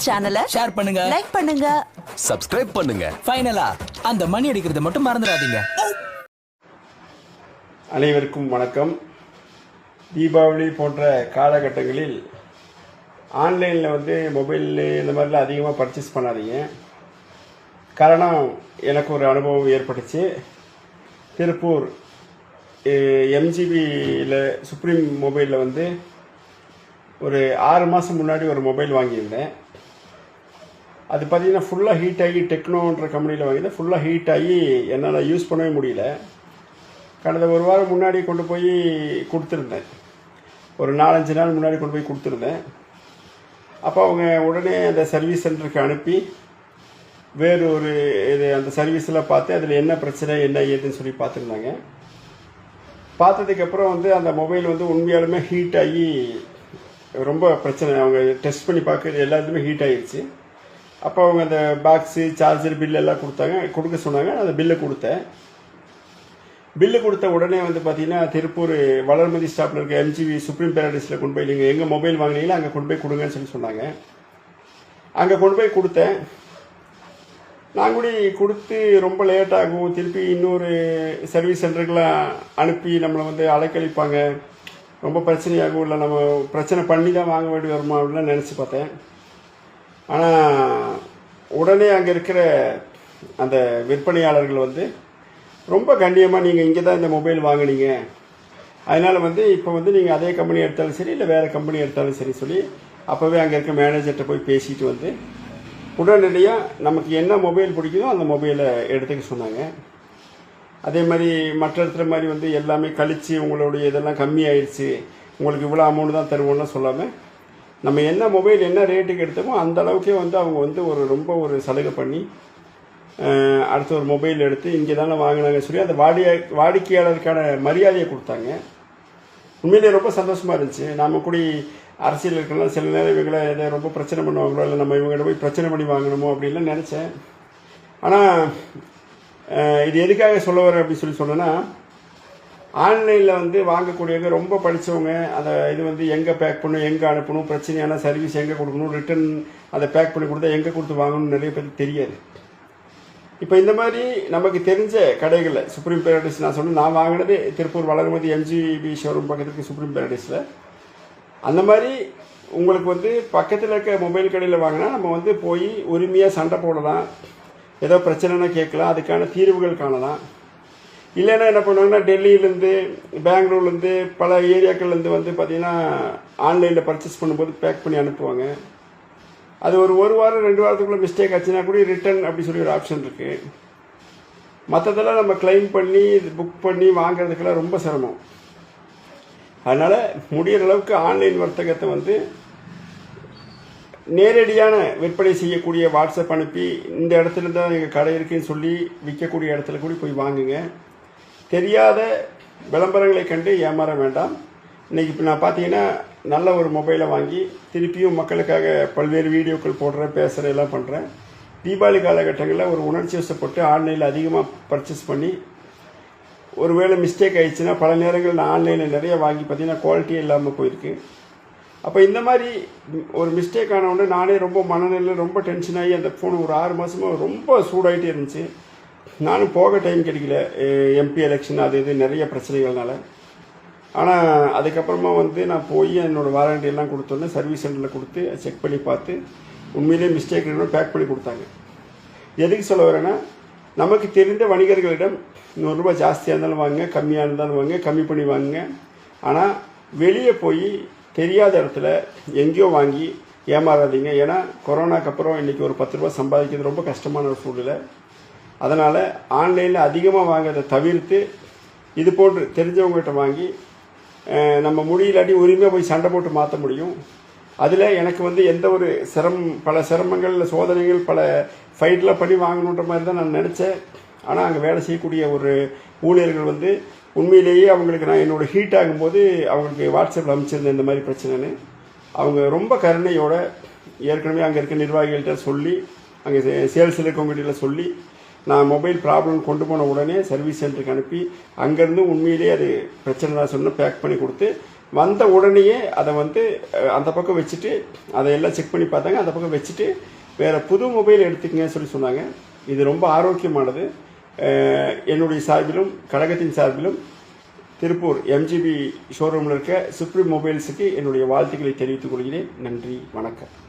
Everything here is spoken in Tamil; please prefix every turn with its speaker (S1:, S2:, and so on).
S1: சேனலை
S2: ஷேர் பண்ணுங்க,
S1: லைக் பண்ணுங்க,
S3: சப்ஸ்கிரைப் பண்ணுங்க.
S2: ஃபைனலா அந்த மணி அடிக்கிறத மட்டும் மறந்துடாதீங்க.
S4: அனைவருக்கும் வணக்கம். தீபாவளி போன்ற காலகட்டங்களில் ஆன்லைனில் மொபைல் இந்த மாதிரிலாம் அதிகமாக பர்ச்சேஸ் பண்ணாதீங்க. காரணம், எனக்கு ஒரு அனுபவம் ஏற்பட்டுச்சு. திருப்பூர் எம்ஜிபியில் சுப்ரீம் மொபைலில் ஒரு 6 மாதம் முன்னாடி ஒரு மொபைல் வாங்கியிருந்தேன். அது பார்த்திங்கன்னா ஃபுல்லாக ஹீட் ஆகி, டெக்னோன்ற கம்பெனியில் வாங்கியிருந்தேன். ஃபுல்லாக ஹீட் ஆகி என்னால் யூஸ் பண்ணவே முடியல. கடந்த ஒரு வாரம் முன்னாடி கொண்டு போய் கொடுத்துருந்தேன். ஒரு 4-5 நாள் முன்னாடி கொண்டு போய் கொடுத்துருந்தேன். அப்போ அவங்க உடனே அந்த சர்வீஸ் சென்டருக்கு அனுப்பி வேறு ஒரு அந்த சர்வீஸில் பார்த்து அதில் என்ன பிரச்சனை என்ன ஏதுன்னு சொல்லி பார்த்துருந்தாங்க. பார்த்ததுக்கப்புறம் அந்த மொபைல் உண்மையாலுமே ஹீட் ஆகி ரொம்ப பிரச்சனை. அவங்க டெஸ்ட் பண்ணி பார்க்குறது எல்லாத்துமே ஹீட் ஆகிடுச்சு. அப்போ அவங்க அந்த பாக்ஸு, சார்ஜர், பில் எல்லாம் கொடுக்க சொன்னாங்க. அந்த பில்லை கொடுத்தேன். பில்லு கொடுத்த உடனே பார்த்தீங்கன்னா திருப்பூர் வளர்மதி ஸ்டாப்பில் இருக்க எம்ஜிபி சுப்ரீம் பேரடைஸில் கொண்டு போய் நீங்கள் எங்கே மொபைல் வாங்கினீங்களோ அங்கே கொண்டு போய் கொடுங்கன்னு சொல்லி சொன்னாங்க. அங்கே கொண்டு போய் கொடுத்தேன். நான் கூட கொடுத்து ரொம்ப லேட் ஆகும், திருப்பி இன்னொரு சர்வீஸ் சென்டருக்கெலாம் அனுப்பி நம்மளை அலைக்கழிப்பாங்க, ரொம்ப பிரச்சனையாகும், இல்லை நம்ம பிரச்சனை பண்ணி தான் வாங்க வேண்டி வருமா அப்படின்லாம் நினச்சி பார்த்தேன். ஆனால் உடனே அங்கே இருக்கிற அந்த விற்பனையாளர்கள் ரொம்ப கண்ணியமாக, நீங்கள் இங்கே தான் இந்த மொபைல் வாங்கினீங்க, அதனால் இப்போ நீங்கள் அதே கம்பெனி எடுத்தாலும் சரி, இல்லை வேறு கம்பெனி எடுத்தாலும் சரி சொல்லி அப்போவே அங்கே இருக்க மேனேஜர்கிட்ட போய் பேசிட்டு உடனடியாக நமக்கு என்ன மொபைல் பிடிக்குதோ அந்த மொபைலை எடுத்துக்க சொன்னாங்க. அதே மாதிரி மற்ற இடத்துல மாதிரி எல்லாமே கழித்து உங்களுடைய இதெல்லாம் கம்மி ஆயிடுச்சு, உங்களுக்கு இவ்வளோ அமௌண்ட் தான் தருவோம்லாம் சொல்லாமல், நம்ம என்ன மொபைல் என்ன ரேட்டுக்கு எடுத்தோமோ அந்த அளவுக்கே அவங்க ஒரு ரொம்ப ஒரு சலுகை பண்ணி அடுத்த ஒரு மொபைல் எடுத்து இங்கே தானே வாங்கினாங்க சொல்லி அந்த வாடிக்கையாளருக்கான மரியாதையை கொடுத்தாங்க. உண்மையிலே ரொம்ப சந்தோஷமாக இருந்துச்சு. நாம் கூட அரசியல் இருக்கலாம், சில நேரம் இவங்களை எதை ரொம்ப பிரச்சனை பண்ணுவாங்களோ, இல்லை நம்ம இவங்ககிட்ட போய் பிரச்சனை பண்ணி வாங்கணுமோ அப்படின்லாம் நினச்சேன். ஆனால் இது எதுக்காக சொல்ல வரேன் அப்படின்னு சொல்லி சொன்னேன்னா, ஆன்லைனில் வாங்கக்கூடியவங்க ரொம்ப படித்தவங்க அதை இது எங்கே பேக் பண்ணணும், எங்கே அனுப்பணும், பிரச்சனையான சர்வீஸ் எங்கே கொடுக்கணும், ரிட்டன் அதை பேக் பண்ணி கொடுத்தா எங்கே கொடுத்து வாங்கணும்னு நிறைய பேருக்கு தெரியாது. இப்போ இந்த மாதிரி நமக்கு தெரிஞ்ச கடைகளில் சுப்ரீம் பேரடைஸ் நான் சொன்னேன், நான் வாங்கினது திருப்பூர் வளர்மதி எம்ஜிபி ஷோரூம் பக்கத்துக்கு சுப்ரீம் பேரடைஸில். அந்த மாதிரி உங்களுக்கு பக்கத்தில் இருக்க மொபைல் கடையில் வாங்கினா நம்ம போய் உரிமையாக சண்டை போடலாம், ஏதோ பிரச்சனைனா கேட்கலாம், அதுக்கான தீர்வுகள் காணலாம். இல்லைன்னா என்ன பண்ணுவாங்கன்னா, டெல்லியிலேருந்து, பெங்களூர்லேருந்து, பல ஏரியாக்கள்லேருந்து பார்த்திங்கன்னா ஆன்லைனில் பர்ச்சேஸ் பண்ணும்போது பேக் பண்ணி அனுப்புவாங்க. அது ஒரு வாரம் 2 வாரத்துக்குள்ளே மிஸ்டேக் ஆச்சுன்னா கூட ரிட்டன் அப்படி சொல்லி ஒரு ஆப்ஷன் இருக்குது. மற்றதெல்லாம் நம்ம கிளைம் பண்ணி புக் பண்ணி வாங்குறதுக்கெல்லாம் ரொம்ப சிரமம். அதனால் முடிகிற அளவுக்கு ஆன்லைன் வர்த்தகத்தை நேரடியான விற்பனை செய்யக்கூடிய வாட்ஸ்அப் அனுப்பி இந்த இடத்துல தான் எங்கள் கடை இருக்குன்னு சொல்லி விற்கக்கூடிய இடத்துல கூட போய் வாங்குங்க. தெரியாத விளம்பரங்களை கண்டு ஏமாற வேண்டாம். இன்றைக்கி இப்போ நான் பார்த்தீங்கன்னா நல்ல ஒரு மொபைலை வாங்கி திருப்பியும் மக்களுக்காக பல்வேறு வீடியோக்கள் போடுறேன், பேசுகிறேன், எல்லாம் பண்ணுறேன். தீபாவளி காலகட்டங்களில் ஒரு உணர்ச்சி வசப்பட்டு ஆன்லைனில் அதிகமாக பர்ச்சேஸ் பண்ணி ஒருவேளை மிஸ்டேக் ஆகிடுச்சுன்னா பல நேரங்கள் நான் ஆன்லைனில் நிறைய வாங்கி பார்த்தீங்கன்னா குவாலிட்டியே இல்லாமல் போயிருக்கு. அப்போ இந்த மாதிரி ஒரு மிஸ்டேக் ஆனவுடனே நானே ரொம்ப மனநிலையில் ரொம்ப டென்ஷன் ஆகி அந்த ஃபோன் ஒரு 6 மாதமாக ரொம்ப சூடாகிட்டே இருந்துச்சு. நானும் போக டைம் கிடைக்கல, எம்பி எலெக்ஷன் அது இது நிறைய பிரச்சனைகள்னால. ஆனால் அதுக்கப்புறமா நான் போய் என்னோடய வாரண்டி எல்லாம் கொடுத்தோன்னே சர்வீஸ் சென்டரில் கொடுத்து செக் பண்ணி பார்த்து உண்மையிலே மிஸ்டேக் பேக் பண்ணி கொடுத்தாங்க. எதுக்கு சொல்ல வரேன்னா, நமக்கு தெரிந்த வணிகர்களிடம் ₹100 ஜாஸ்தியாக இருந்தாலும் வாங்க, கம்மியாக இருந்தாலும் வாங்க, கம்மி பண்ணி வாங்குங்க. ஆனால் வெளியே போய் தெரியாத இடத்துல எங்கேயோ வாங்கி ஏமாறாதீங்க. ஏன்னா கொரோனாக்கு அப்புறம் இன்றைக்கி ஒரு ₹10 சம்பாதிக்கிறது ரொம்ப கஷ்டமான ஒரு சூழ்நிலை. அதனால் ஆன்லைனில் அதிகமாக வாங்கிறத தவிர்த்து இது போன்று தெரிஞ்சவங்ககிட்ட வாங்கி நம்ம முடியலாட்டி உரிமையாக போய் சண்டை போட்டு மாற்ற முடியும். அதில் எனக்கு எந்த ஒரு பல சிரமங்கள், சோதனைகள், பல ஃபைட்லாம் பண்ணி வாங்கணுன்ற மாதிரி தான் நான் நினச்சேன். ஆனால் அங்கே வேலை செய்யக்கூடிய ஒரு ஊழியர்கள் உண்மையிலேயே அவங்களுக்கு நான் என்னோடய ஹீட் ஆகும்போது அவங்களுக்கு வாட்ஸ்அப்பில் அனுப்பிச்சிருந்தேன் இந்த மாதிரி பிரச்சனைன்னு. அவங்க ரொம்ப கருணையோட ஏற்கனவே அங்கே இருக்க நிர்வாகிகள்கிட்ட சொல்லி, அங்கே சேல்ஸில் இருக்கவங்ககிட்ட சொல்லி, நான் மொபைல் ப்ராப்ளம் கொண்டு போன உடனே சர்வீஸ் சென்டருக்கு அனுப்பி அங்கேருந்து உண்மையிலேயே அது பிரச்சனை தான் சொன்னால் பேக் பண்ணி கொடுத்து வந்த உடனேயே அதை வந்து அந்த பக்கம் வச்சுட்டு அதையெல்லாம் செக் பண்ணி பார்த்தாங்க. அந்த பக்கம் வச்சுட்டு வேறு புது மொபைல் எடுத்துக்கங்கன்னு சொல்லி சொன்னாங்க. இது ரொம்ப ஆரோக்கியமானது. என்னுடைய சார்பிலும் கழகத்தின் சார்பிலும் திருப்பூர் எம்ஜிபி ஷோரூமில் இருக்க சுப்ரீம் மொபைல்ஸுக்கு என்னுடைய வாழ்த்துக்களை தெரிவித்துக் கொள்கிறேன். நன்றி, வணக்கம்.